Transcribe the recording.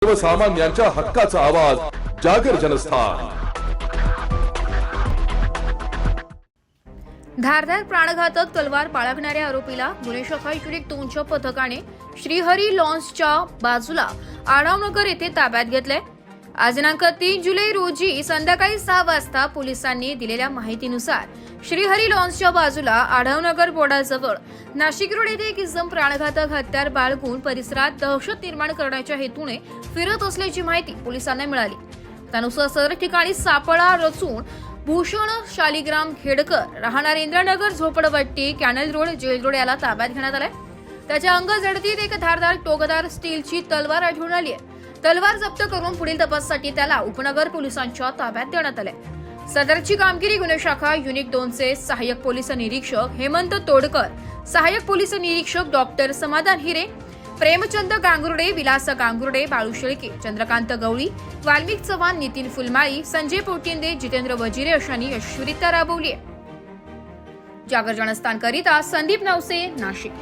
सर्वसामान्यांच्या हक्काचा आवाज जागर जनस्थान। धारदार प्राणघातक तलवार बाळगणाऱ्या आरोपीला गुन्हे शाखा युनिट 2च्या पथकाने श्रीहरी लॉन्सच्या बाजूला आढावनगर येथे ताब्यात घेतले। आज दिनांक 3 जुलै रोजी संध्याकाळी 6 वाजता पोलिसांनी दिलेल्या माहितीनुसार श्रीहरी लॉन्सच्या बाजूला आढावनगर बोर्डाजवळ नाशिक रोड येथे एक इसम प्राणघातक हत्यार बाळगून परिसरात दहशत निर्माण करण्याच्या हेतूने फिरत असल्याची माहिती पोलिसांना मिळाली। त्यानुसार सदर ठिकाणी सापळा रचून भूषण शालिग्राम खेडकर राहणार इंद्रनगर झोपडपट्टी कॅनल रोड जेल रोड याला ताब्यात घेण्यात आलाय। त्याच्या अंग जडतीत एक धारदार टोकदार स्टीलची तलवार आढळून आली आहे। तलवार जप्त करून पुढील तपासासाठी त्याला उपनगर पोलिसांच्या ताब्यात देण्यात आले। सदरची कामगिरी गुन्हे शाखा युनिट 2चे सहाय्यक पोलीस निरीक्षक हेमंत तोडकर, सहाय्यक पोलीस निरीक्षक डॉक्टर समाधान हिरे, प्रेमचंद गांगुर्डे, विलास गांगुर्डे, बाळू शेळके, चंद्रकांत गवळी, वाल्मिक चव्हाण, नितीन फुलमाळी, संजय पोटिंदे, जितेंद्र वजिरे अशांनी यशस्वीरित्या राबवली आहे। जागर जनस्थान करिता संदीप नवसे, नाशिक।